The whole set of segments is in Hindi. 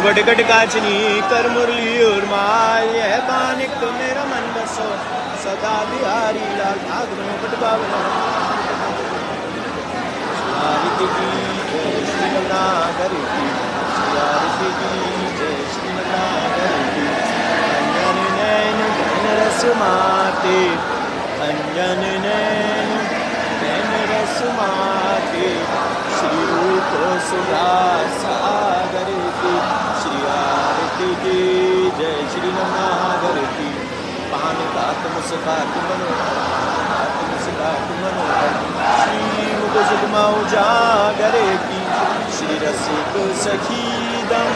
घट काचनी कर मुरली और माल है बानिक मेरा मन बसो सदा बिहारी लाल भाग बनो पटकावना आरती की जय श्री नागर की आरती की जय श्री नागर की अंजन नैन नैन रस माते अंजन नैन नैन रस माते श्री रूप सुभाष सागर की श्री आरती की जय श्री नागर की पान का तुम सखा मनोहर श्री मुख सुखमा उजागर की श्री रसिक सखी दम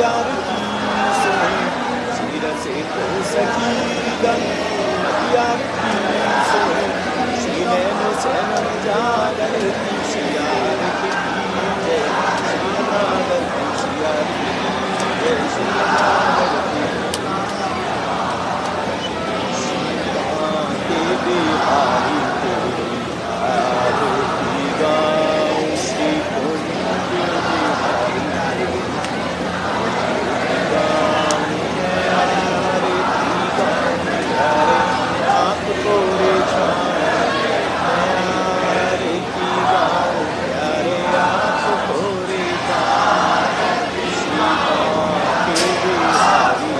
यार की सुने श्री रसिक सखी दम यार की सुने श्री नैन सैन उजागर की श्री आरती की जय श्री नागर की श्री आरती की जय श्री नागर की बिहारी तेरी आरती गाऊं श्री कुंज बिहारी गाऊं आरती गाऊं आपको रे आरती गाऊं प्यारे आपको रे श्री के बिहारी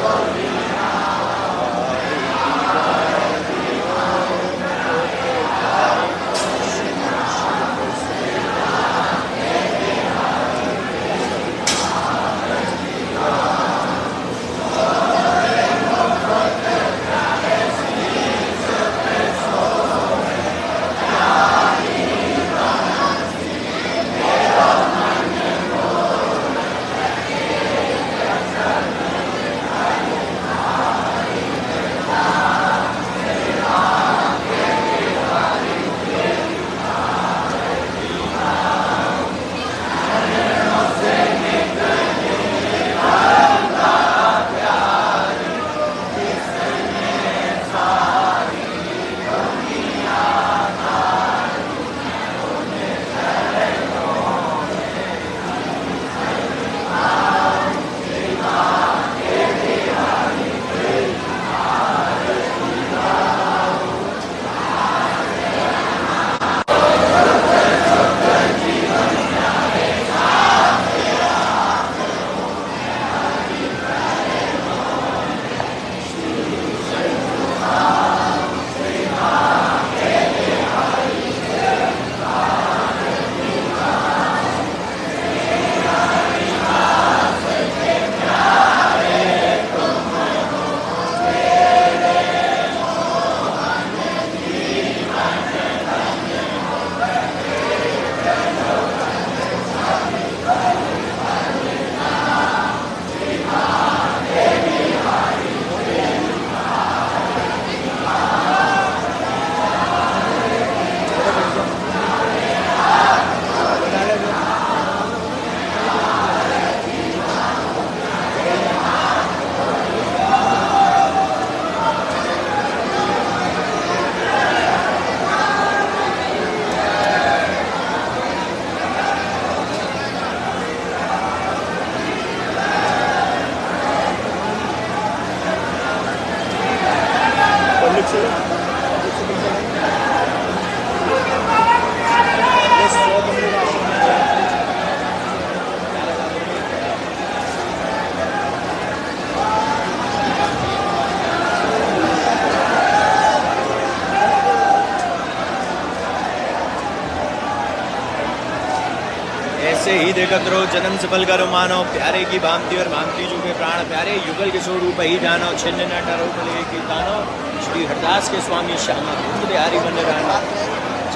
ऐसे ही देखत रहो जन्म सफल करो मानो प्यारे की भांति और भांति जुगे प्राण प्यारे युगल के स्वरूप ही जानो छिन्न न डरो भले की तानो श्री हरदास के स्वामी श्यामा कुंज बिहारी बन रहना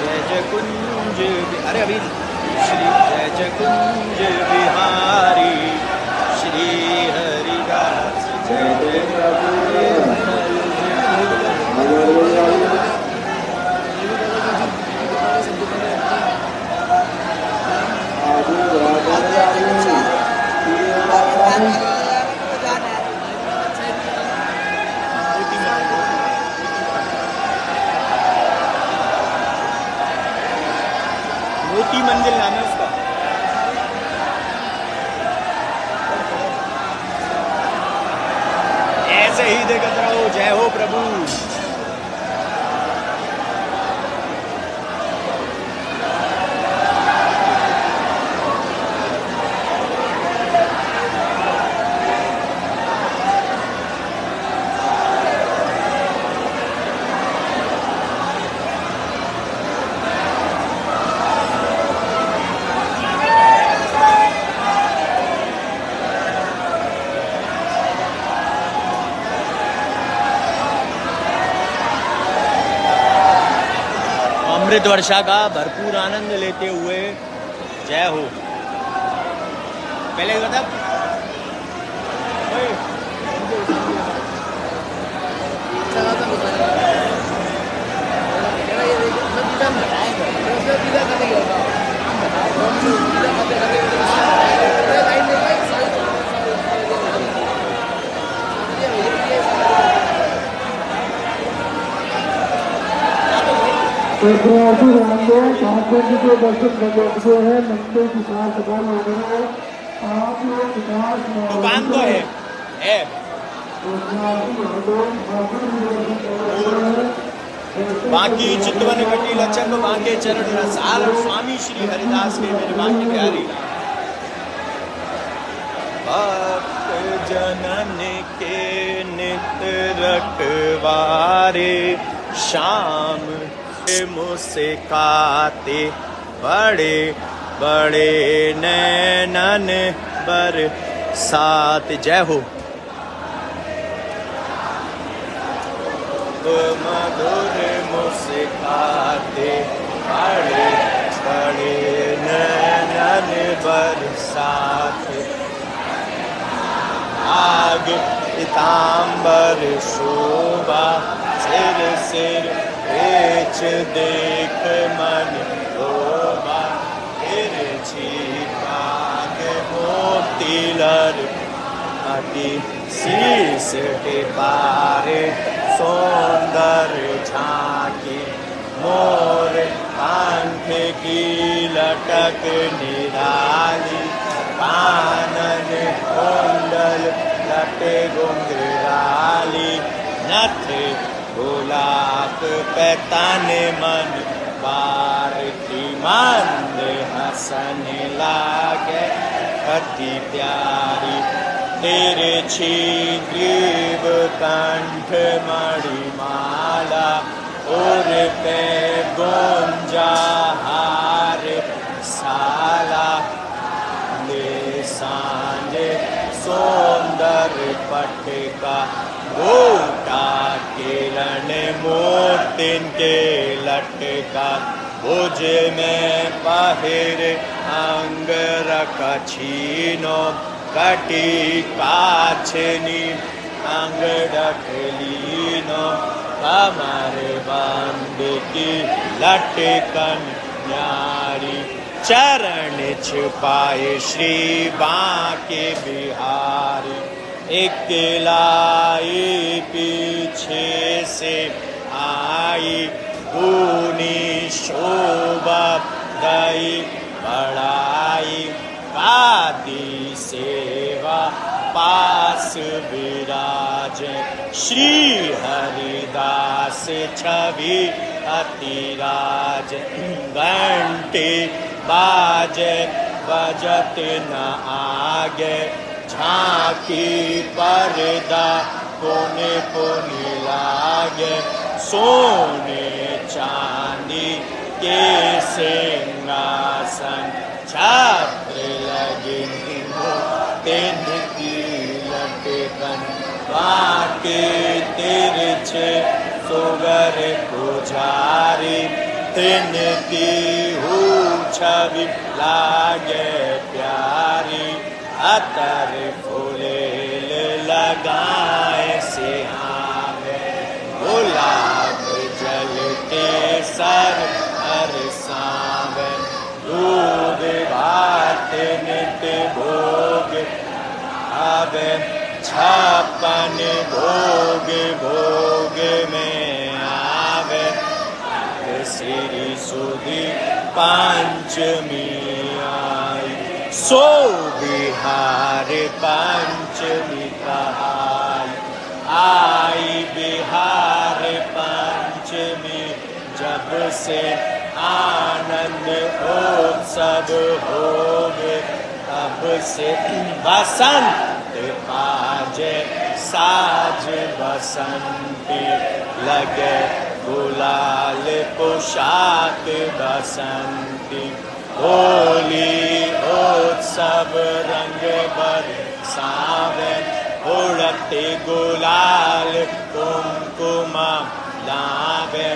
जय जय कुंज अरे अभी श्री जय जय कुंज बिहारी श्री हरिदास जय जय मोती मंदिर नाम है उसका। ऐसे ही देखते रहो। जय हो प्रभु। अमृत वर्षा का भरपूर आनंद लेते हुए जय हो। पहले बता प्रयासी रामदेव ठाकुर जी के दर्शन करने हैं। मंदिर विकास दुकान वगैरह आप लोग विकास दुकान तो है। बाकी चितवन घटी लचक बांके चरण रसाल स्वामी श्री हरिदास के मेरे बांके प्यारी भक्त जनन के नित रखवारे शाम मुझसे खाते बड़े बड़े नैनन बरसात। जय हो। मधुर मुस्काते बड़े बड़े नैनन बरसात। आग पीताम्बर शोभा सिर सिर पेच देख मन लोभा। तिरछी काग मोती लर अति शीश के पारे सौंदर्य झांकी। मोर पंख की लटक निराली कानन कुंडल लटे घुंघराली। नथ गुलाब पैताने मन बारती मंद हसन लागे अति प्यारी। तेरे ग्रीव कंठ मणिमाला और पे गोंजा हार साला। ले सांझ सौंदर्य पटका गोटा किरण मोतिन के लटका। भुज में पहिर अंग रख छीनो कटी काछनी अंग डकलीनो। कमर बंद की लटकन न्यारी। चरण छुपाए श्री बांके बिहारी। इकलाई पीछे से आई गुनी शोभा दई बढ़ाई। पादी सेवा पास विराज श्री हरिदास छवि अतिराज। घंटे बाजे बजत न आगे झांकी पर्दा कोने कोने लागे। सोने चांदी के सिंहासन छात्र लगे तीन की लटकन। बाके तिरछे सोगर पुजारी तीन की छवि लागे प्यारी। अतर फूले लगाए से आवे गुलाब जलते सर हर सावे। दूध भात नित भोग आवे छापन भोग भोग में आवे। श्री सुधी पंचमी आई सो बिहार पंचमी कहाई। से आनंद उत्सव होवे, अब से बसंत बाजे साज बसंती, लगे गुलाल पोशाक बसंती। होली उत्सव रंग बरसावे, उड़ते गुलाल कुमकुमा लावे,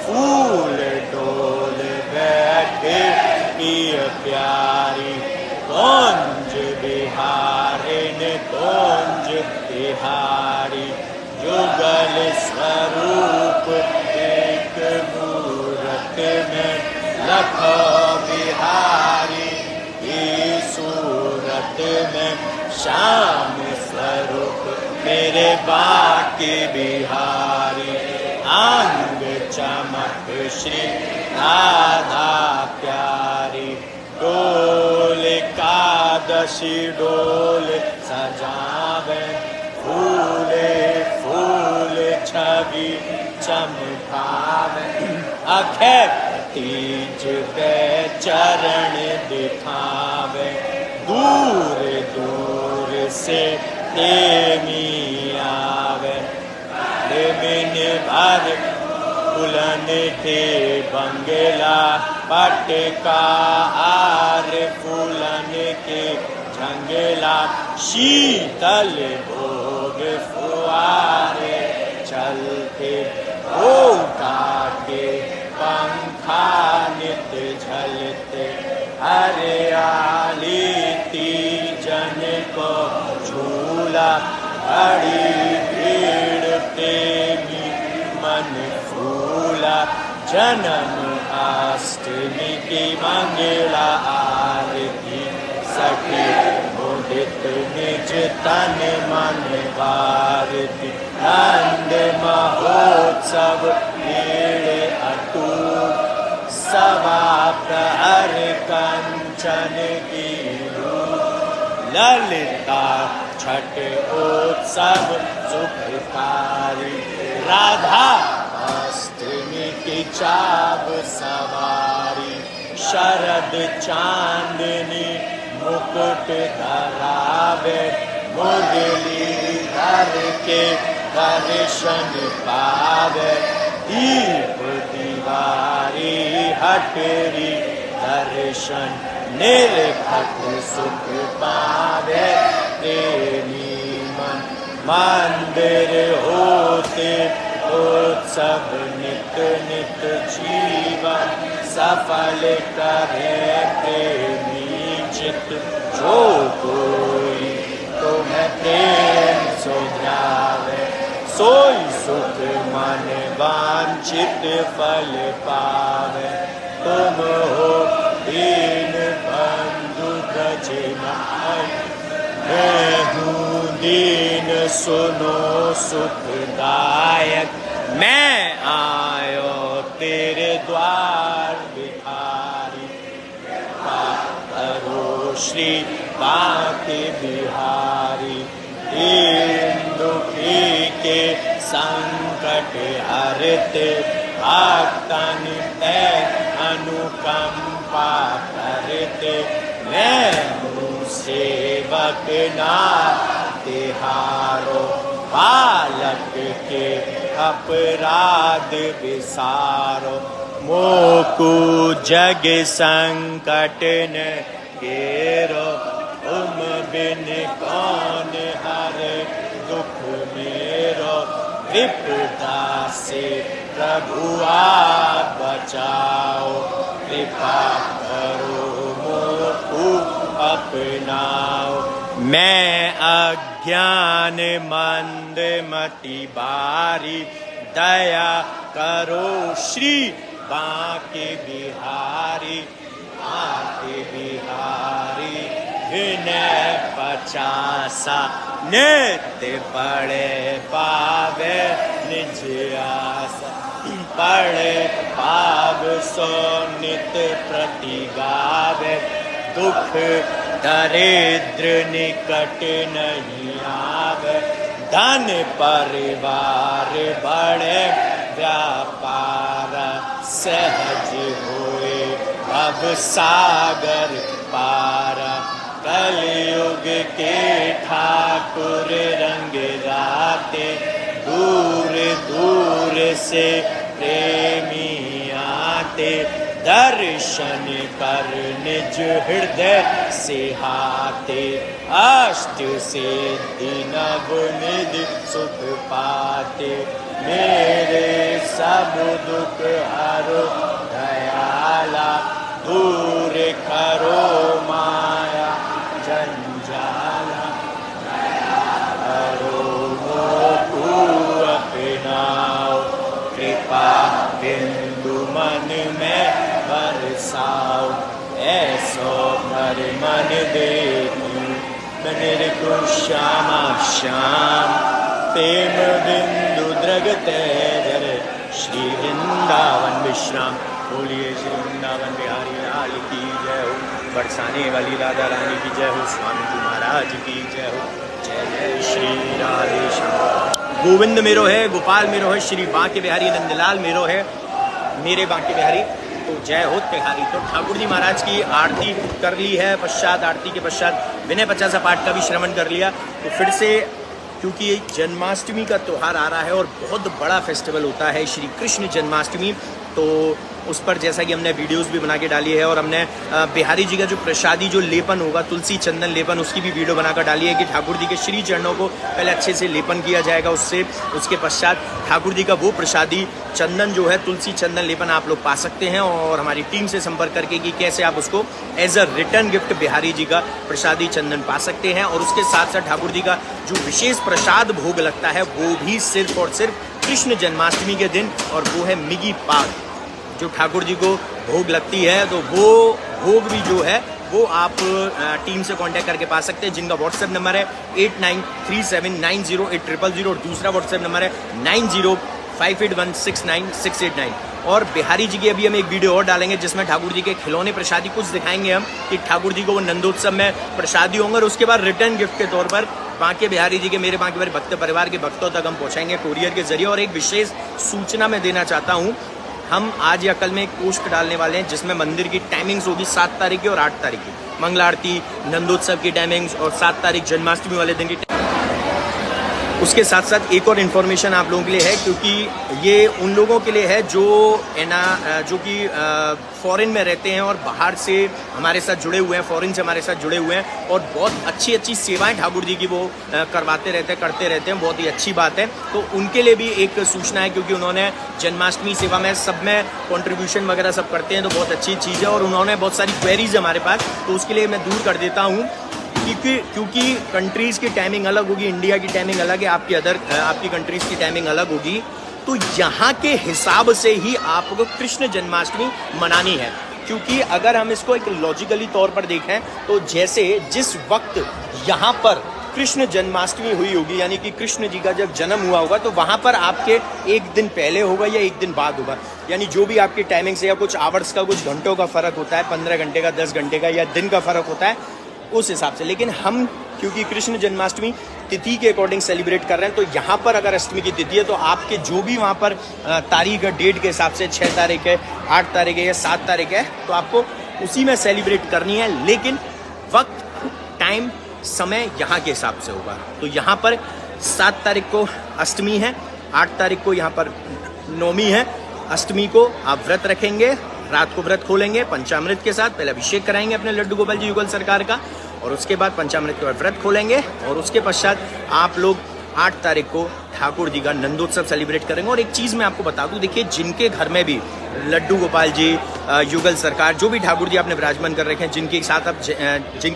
फूल डोल बैठे पिय प्यारी, कुंज बिहारिन कुंज बिहारी। युगल स्वरूप एक मूरत में, लखो बिहारी की सूरत में, श्याम स्वरूप मेरे बाके बिहारी। अंग चमक श्री राधा प्यारी, डोल एकादशी डोल सजावे, फूले फूल छवि चमकावे, अखैर तीज पे चरण दिखावे, दूर दूर से प्रेमी आवे। दिन भर पुलन के बंगला, पटका आर फूलन के झंगला, शीतल भोग फुआरे चलते, ओटा के पंखा नित झलते, हरियाली तीजन को झूला, बड़ी भीड़ प्रेमी मन फूला। जन्म अष्टमी की मंगला आरती, सखी मुदित निज तन मन भारती। नंद महोत्सव भीड़ अटूट, सवा प्रहर कंचन की लूट। ललिता छठ उत्सव सुखकारी, राधा अष्टमी की चाव सवारी। शरद चांदनी मुकुट धरावे, मुरली धर के दर्शन पावे। दीप दीवारी हटरी दर्शन, निर्घट सुख पावे प्रेमी मन। मंदिर होते उत्सव नित नित जीवन, सफल करे प्रेमी चित। जो कोई तुम्हें प्रेम सुझावे, सोई सुख मन वांछित फल पावे। तुम हो दीन बंधु ब्रजमान, मैं हूँ दीन सुनो सुखदायक। मैं आयो तेरे द्वार भिखारी, करो श्री बाके बिहारी। दीन दुखी के संकट हरते, भक्तन पे अनुकंपा करते। मैं हूँ सेवक नाथ तिहारो, बालक के अपराध विसारो। मोकु जग संकट न घेरो, तुम बिन कौन हरे दुख मेरो। विपदा से प्रभु आप बचाओ, कृपा करो मोकु अपनाओ। मैं अज्ञान मंद मति बारी, दया करो श्री बाके बिहारी। बाके बिहारी विनय 50 नित्य पढ़े पावे निज आशा। पढ़े पाव सो नित प्रति गावे, दुख दरिद्र निकट नहीं आवे। धन परिवार बड़े व्यापार, सहज होए अब सागर पारा। कलयुग के ठाकुर रंग राते, दूर दूर से प्रेमी आते। दर्शन कर निज हृदय से हाथे, अष्ट सिद्धि नव निधि सुख पाते। मेरे सब दुख हरो दयाला, दूर करो माया जंजाला। करो मोकु अपनाओ, कृपा बिंदु मन में बरसाओ। ऐसो भर मन देखूं निर्गुण श्यामा श्याम, प्रेम बिंदु द्रगते जर श्री वृंदावन विश्राम। बोलिए श्री वृंदावन बिहारी लाल की जय हो, बरसाने वाली राधा रानी की जय हो, स्वामी जी महाराज की जय हो। जय जय श्री राधे श्याम। गोविंद मेरो है, गोपाल मेरो है, श्री बांके बिहारी नंदलाल मेरो है, मेरे बांके बिहारी। तो जय हो बिहारी। तो ठाकुर जी महाराज की आरती कर ली है, पश्चात आरती के पश्चात विनय 50 पाठ का भी श्रवण कर लिया। तो फिर से, क्योंकि जन्माष्टमी का त्यौहार आ रहा है और बहुत बड़ा फेस्टिवल होता है श्री कृष्ण जन्माष्टमी, तो उस पर जैसा कि हमने वीडियोस भी बना के डाली है और हमने बिहारी जी का जो प्रसादी जो लेपन होगा, तुलसी चंदन लेपन, उसकी भी वीडियो बनाकर डाली है कि ठाकुर जी के श्री चरणों को पहले अच्छे से लेपन किया जाएगा उससे, उसके पश्चात ठाकुर जी का वो प्रसादी चंदन जो है, तुलसी चंदन लेपन आप लोग पा सकते हैं। और हमारी टीम से संपर्क करके कि कैसे आप उसको as a return gift Bihari ji का प्रसादी चंदन पा सकते हैं। और उसके साथ साथ ठाकुर जी का जो विशेष प्रसाद भोग लगता है वो भी सिर्फ और सिर्फ कृष्ण जन्माष्टमी के दिन, और वो है मिगी पाक जो ठाकुर जी को भोग लगती है। तो वो भोग भी जो है वो आप टीम से कांटेक्ट करके पा सकते हैं, जिनका व्हाट्सएप नंबर है 8937908000 और दूसरा व्हाट्सएप नंबर है 9058169689। और बिहारी जी की अभी हम एक वीडियो और डालेंगे जिसमें ठाकुर जी के खिलौने प्रसादी कुछ दिखाएंगे हम कि ठाकुर जी को वो नंदोत्सव में प्रसादी होंगे, और उसके बाद रिटर्न गिफ्ट के तौर पर बांके बिहारी जी के, मेरे बांके बिहारी भक्त परिवार के भक्तों तक हम पहुंचाएंगे कोरियर के जरिए। और एक विशेष सूचना मैं देना चाहता हूं, हम आज या कल में एक पोस्ट डालने वाले हैं जिसमें मंदिर की टाइमिंग्स होगी 7 तारीख की और 8 तारीख की, मंगला आरती, नंदोत्सव की टाइमिंग्स, और 7 तारीख जन्माष्टमी वाले दिन की। उसके साथ साथ एक और इन्फॉर्मेशन आप लोगों के लिए है, क्योंकि ये उन लोगों के लिए है जो जो कि फॉरेन में रहते हैं और बाहर से हमारे साथ जुड़े हुए हैं, फॉरेन से हमारे साथ जुड़े हुए हैं, और बहुत अच्छी अच्छी सेवाएं ठाकुर जी की वो करवाते रहते हैं, करते रहते हैं, बहुत ही अच्छी बात है। तो उनके लिए भी एक सूचना है, क्योंकि उन्होंने जन्माष्टमी सेवा में सब में कॉन्ट्रीब्यूशन वगैरह सब करते हैं, तो बहुत अच्छी चीज़ है। और उन्होंने बहुत सारी क्वेरीज हमारे पास, तो उसके लिए मैं दूर कर देता हूँ, क्योंकि कंट्रीज़ की टाइमिंग अलग होगी, इंडिया की टाइमिंग अलग है, आपकी कंट्रीज़ की टाइमिंग अलग होगी, तो यहाँ के हिसाब से ही आपको कृष्ण जन्माष्टमी मनानी है। क्योंकि अगर हम इसको एक लॉजिकली तौर पर देखें तो जैसे जिस वक्त यहाँ पर कृष्ण जन्माष्टमी हुई होगी, यानी कि कृष्ण जी का जब जन्म हुआ होगा, तो वहाँ पर आपके एक दिन पहले होगा या एक दिन बाद होगा, यानी जो भी आपकी टाइमिंग से, या कुछ आवर्स का, कुछ घंटों का फ़र्क होता है, 15 घंटे का, 10 घंटे का, या दिन का फ़र्क होता है, उस हिसाब से। लेकिन हम क्योंकि कृष्ण जन्माष्टमी तिथि के अकॉर्डिंग सेलिब्रेट कर रहे हैं, तो यहाँ पर अगर अष्टमी की तिथि है तो आपके जो भी वहाँ पर तारीख है, डेट के हिसाब से 6 तारीख है, 8 तारीख है या 7 तारीख है, तो आपको उसी में सेलिब्रेट करनी है। लेकिन वक्त, टाइम, समय यहाँ के हिसाब से होगा। तो यहाँ पर 7 तारीख को अष्टमी है, 8 तारीख को यहाँ पर नवमी है। अष्टमी को आप व्रत रखेंगे, रात को व्रत खोलेंगे पंचामृत के साथ, पहले अभिषेक कराएंगे अपने लड्डू गोपाल जी युगल सरकार का, और उसके बाद पंचामृत के बाद व्रत खोलेंगे, और उसके पश्चात आप लोग 8 तारीख को ठाकुर जी का नंदोत्सव सेलिब्रेट करेंगे। और एक चीज़ मैं आपको बता दूं, देखिए जिनके घर में भी लड्डू गोपाल जी, युगल सरकार, जो भी ठाकुर जी आपने विराजमान कर रखे हैं, जिनके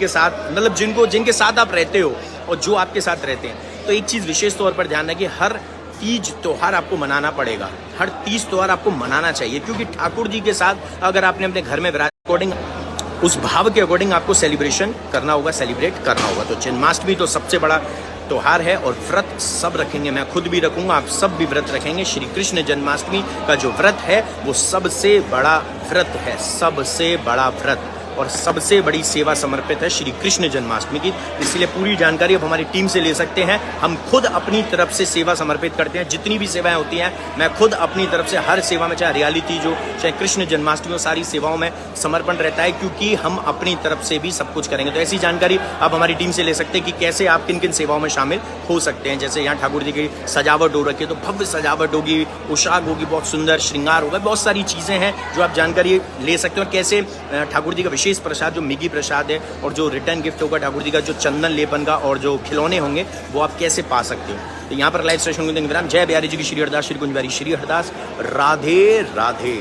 साथ मतलब जिनके साथ आप रहते हो और जो आपके साथ रहते हैं, तो एक चीज़ विशेष तौर पर ध्यान रखिए, हर तीज त्योहार आपको मनाना पड़ेगा, हर तीज त्योहार आपको मनाना चाहिए, क्योंकि ठाकुर जी के साथ अगर आपने अपने घर में अकॉर्डिंग, उस भाव के अकॉर्डिंग आपको सेलिब्रेशन करना होगा, सेलिब्रेट करना होगा। तो जन्माष्टमी तो सबसे बड़ा त्योहार है, और व्रत सब रखेंगे, मैं खुद भी रखूंगा, आप सब भी व्रत रखेंगे। श्री कृष्ण जन्माष्टमी का जो व्रत है वो सबसे बड़ा व्रत है, सबसे बड़ा व्रत। और सबसे बड़ी सेवा समर्पित है श्री कृष्ण जन्माष्टमी की। इसलिए पूरी जानकारी अब हमारी टीम से ले सकते हैं। हम खुद अपनी तरफ से सेवा समर्पित करते हैं, जितनी भी सेवाएं होती हैं मैं खुद अपनी तरफ से हर सेवा में, चाहे रियलिटी जो, चाहे कृष्ण जन्माष्टमी हो, सारी सेवाओं में समर्पण रहता है, क्योंकि हम अपनी तरफ से भी सब कुछ करेंगे। तो ऐसी जानकारी आप हमारी टीम से ले सकते हैं कि कैसे आप किन किन सेवाओं में शामिल हो सकते हैं। जैसे यहाँ ठाकुर जी की सजावट हो रखी है, तो भव्य सजावट होगी, पोशाक होगी, बहुत सुंदर श्रृंगार होगा, बहुत सारी चीज़ें हैं जो आप जानकारी ले सकते हो। और कैसे ठाकुर जी का विशेष प्रसाद जो मिगी प्रसाद है और जो रिटर्न गिफ्ट होगा ठाकुर जी का, जो चंदन लेपन का और जो खिलौने होंगे, वो आप कैसे पा सकते हो। तो यहाँ पर लाइव सेशन को जय बिहारी जी की श्री हरदास, श्री कुंज बिहारी श्री हरदास, राधे राधे।